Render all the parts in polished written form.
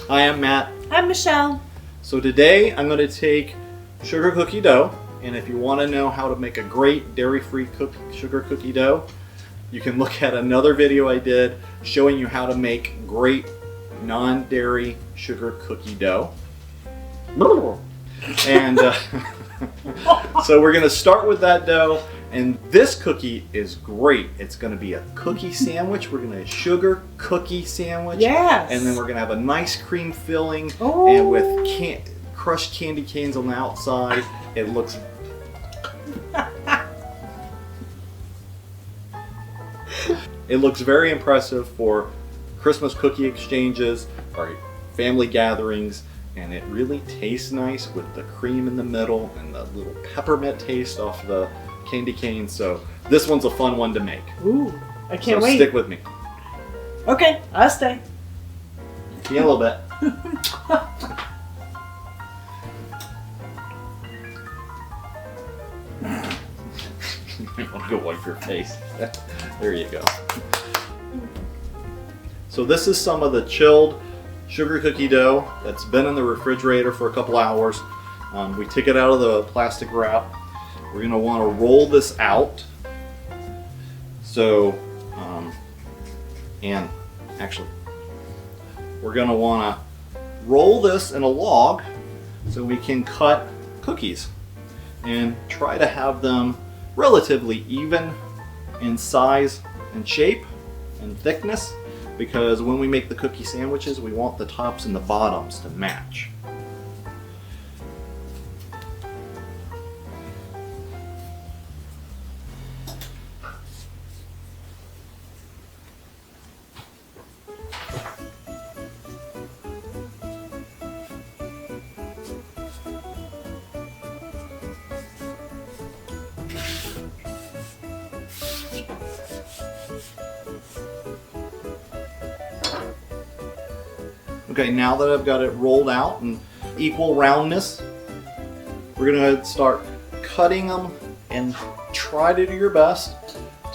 Hi, I'm Matt. I'm Michelle. So today I'm going to take sugar cookie dough, and if you want to know how to make a great dairy-free sugar cookie dough, you can look at another video I did showing you how to make great non-dairy sugar cookie dough. And so we're going to start with that dough, and this cookie is great. It's going to be a cookie sandwich. We're going to sugar cookie sandwich. Yes. And then we're going to have a nice cream filling, Oh. and with crushed candy canes on the outside. It looks it looks very impressive for Christmas cookie exchanges or family gatherings, and it really tastes nice with the cream in the middle and the little peppermint taste off the candy cane. So this one's a fun one to make. Ooh, I can't So wait. stick with me. Okay, I'll stay. See you in a little bit. You want to go wipe your face. There you go. So this is some of the chilled sugar cookie dough that's been in the refrigerator for a couple hours. We take it out of the plastic wrap. We're going to want to roll this out. So, and actually, we're going to want to roll this in a log so we can cut cookies and try to have them relatively even in size and shape and thickness, because when we make the cookie sandwiches we want the tops and the bottoms to match. Okay, now that I've got it rolled out and equal roundness, we're going to start cutting them, and try to do your best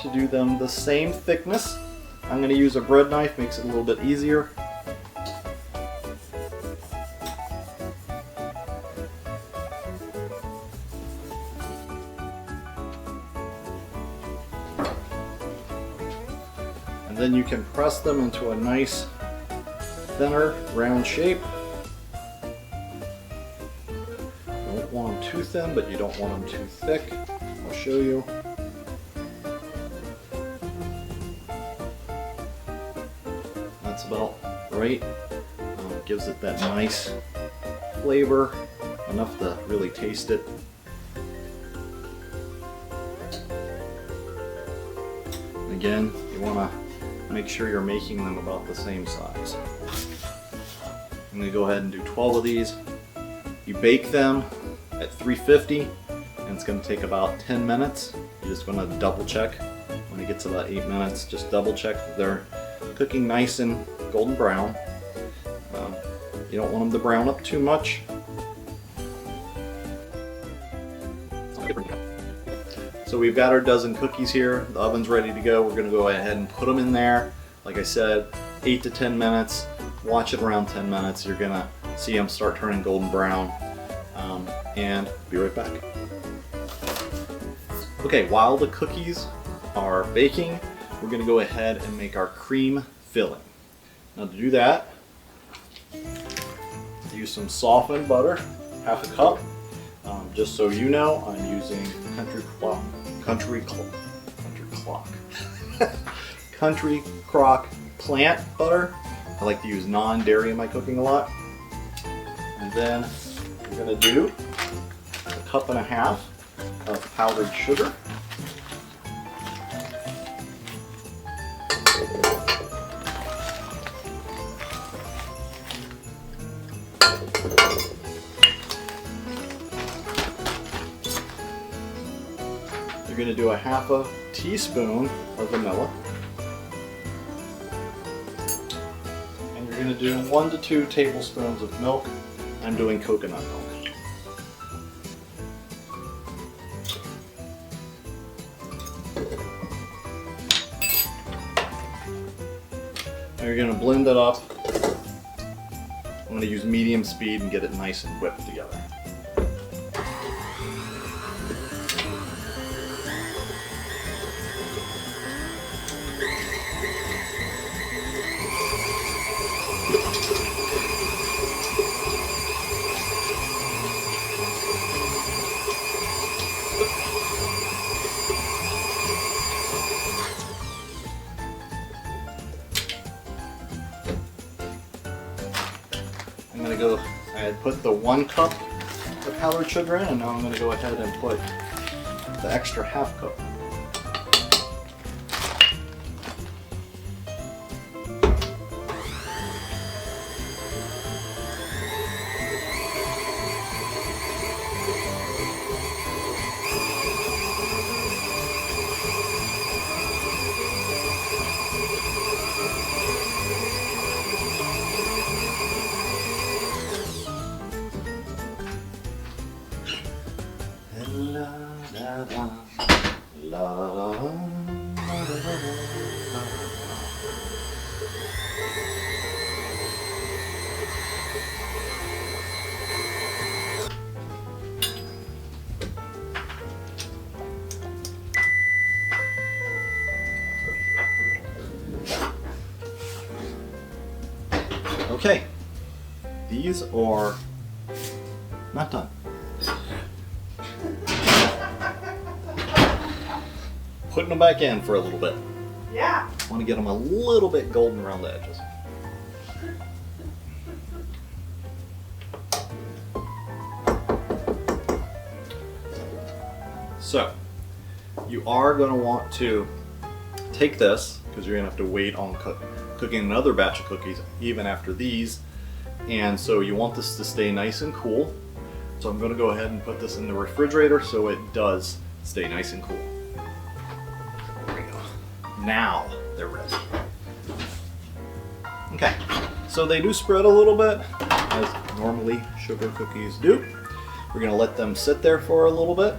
to do them the same thickness. I'm going to use a bread knife, makes it a little bit easier. And then you can press them into a nice thinner round shape. You don't want them too thin, but you don't want them too thick. I'll show you. That's about right. Gives it that nice flavor, enough to really taste it. Again, you want to make sure you're making them about the same size. I'm going to go ahead and do 12 of these. You bake them at 350, and it's going to take about 10 minutes. You're just going to double check when it gets about 8 minutes. Just double check that they're cooking nice and golden brown. You don't want them to brown up too much. So we've got our dozen cookies here. The oven's ready to go. We're going to go ahead and put them in there. Like I said, 8 to 10 minutes. Watch it around 10 minutes. You're going to see them start turning golden brown. And be right back. Okay, while the cookies are baking, we're going to go ahead and make our cream filling. Now to do that, use some softened butter, half a cup. Just so you know, I'm using Country Crock plant butter. I like to use non-dairy in my cooking a lot. And then we're going to do a cup and a half of powdered sugar. You're going to do a half a teaspoon of vanilla. And you're going to do 1 to 2 tablespoons of milk. I'm doing coconut milk. Now you're going to blend it up I'm going to use medium speed and get it nice and whipped together. I'm going to go, I had put the 1 cup of powdered sugar in, and now I'm going to go ahead and put the extra half cup. La, la, la, la, la, la, la, la. Okay, these are not done. Putting them back in for a little bit. Yeah. I want to get them a little bit golden around the edges. So, you are going to want to take this, because you're going to have to wait on cooking another batch of cookies even after these, and so you want this to stay nice and cool. So I'm going to go ahead and put this in the refrigerator so it does stay nice and cool. There we go. Now they're ready. Okay, so they do spread a little bit, as normally sugar cookies do. We're going to let them sit there for a little bit,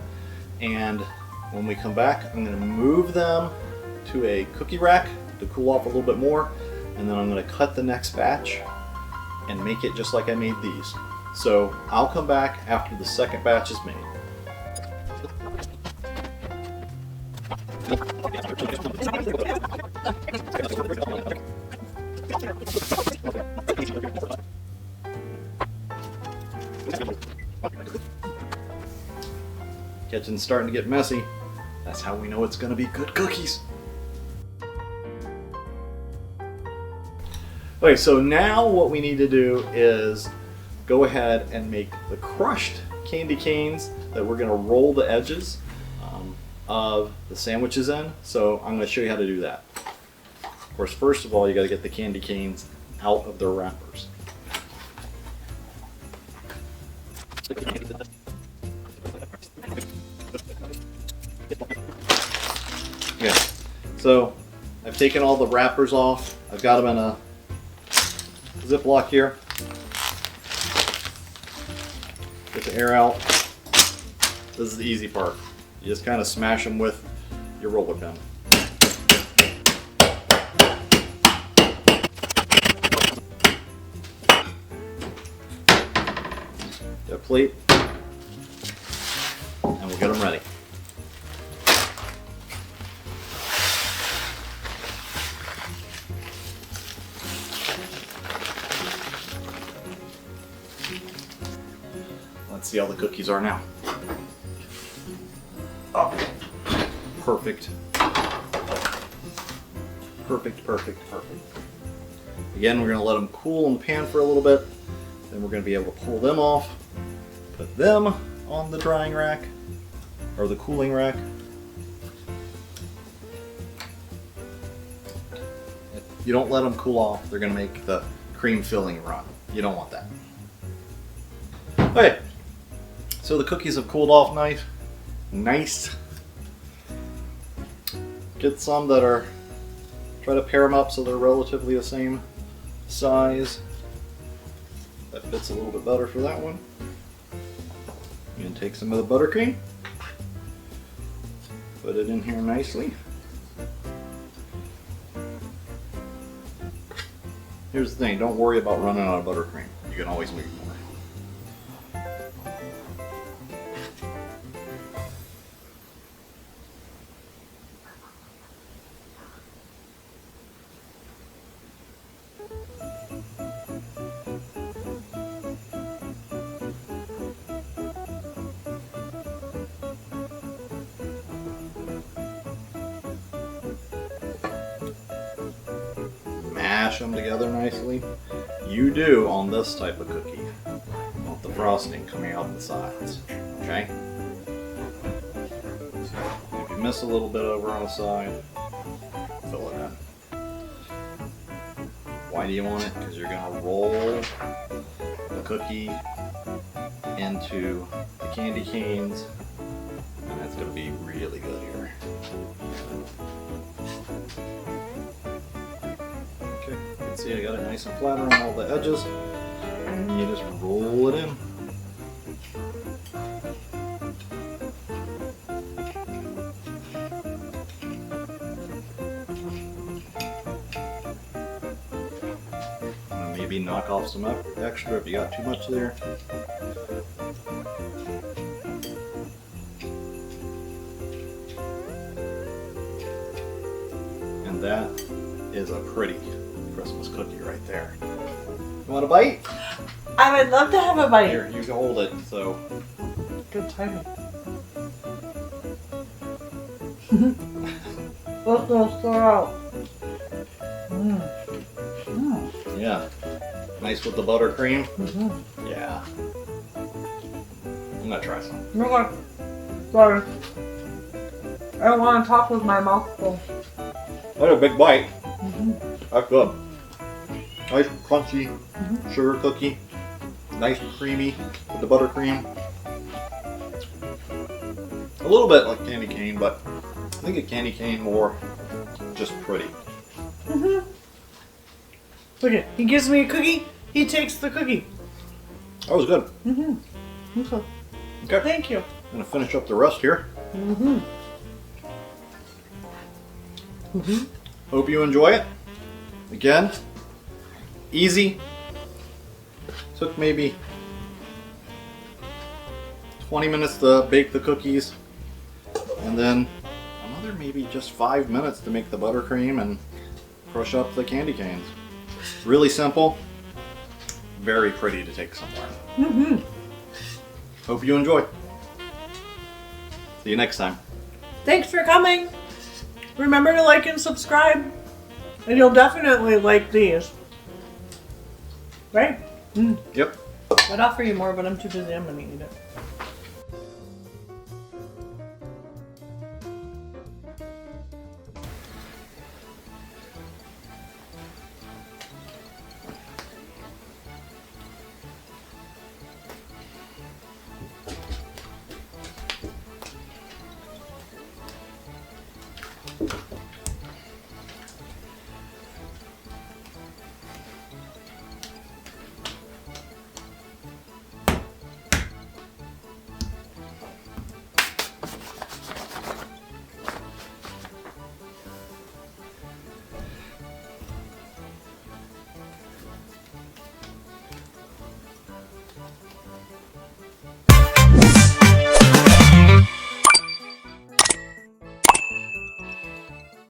and when we come back, I'm going to move them to a cookie rack to cool off a little bit more, and then I'm going to cut the next batch and make it just like I made these. So I'll come back after the second batch is made. Kitchen's starting to get messy. That's how we know it's going to be good cookies. Okay, so now what we need to do is go ahead and make the crushed candy canes that we're going to roll the edges of the sandwiches in. So I'm going to show you how to do that. Of course, first of all, you got to get the candy canes out of their wrappers. Yeah, so I've taken all the wrappers off. I've got them in a Ziploc here. Get the air out. This is the easy part. You just kind of smash them with your roller pin. Get a plate, and we'll get them ready. Let's see how the cookies are now. Oh, perfect. Perfect, perfect, perfect. Again, we're going to let them cool in the pan for a little bit. Then we're going to be able to pull them off, put them on the drying rack, or the cooling rack. If you don't let them cool off, they're going to make the cream filling run. You don't want that. Okay, so the cookies have cooled off nice. Get some that are, try to pair them up so they're relatively the same size. That fits a little bit better for that one. And take some of the buttercream, put it in here nicely. Here's the thing, don't worry about running out of buttercream. you can always make more. Mash them together nicely. You do on this type of cookie. You want the frosting coming out the sides. Okay? If you miss a little bit over on the side, fill it in. Why do you want it? Because you're going to roll the cookie into the candy canes, and that's going to be really good here. Okay, you can see I got it nice and flat around all the edges, and you just roll it in. And maybe knock off some extra if you got too much there. And that is a pretty Christmas cookie right there. You want a bite? I would love to have a bite. Here, you can hold it. So, Good timing. Let's go start out. yeah, nice with the buttercream. Mm-hmm. Yeah, I'm gonna try some. Okay. Sorry. I don't want to talk with my mouth full. That's a big bite. Mm-hmm. That's good. Nice crunchy sugar cookie. Nice and creamy with the buttercream. A little bit like candy cane, but I think a candy cane more just pretty. Mm-hmm. Look at, he gives me a cookie, he takes the cookie. That was good. Mm-hmm. Okay. Okay, Thank you. I'm gonna finish up the rest here. Mm-hmm. Mm-hmm. Hope you enjoy it. Again, easy. Took maybe 20 minutes to bake the cookies, and then another maybe just 5 minutes to make the buttercream and crush up the candy canes. Really simple, very pretty to take somewhere. Mm-hmm. Hope you enjoy. See you next time. Thanks for coming. Remember to like and subscribe, and you'll definitely like these. Right? Yep. I'd offer you more, but I'm too busy. I'm gonna eat it.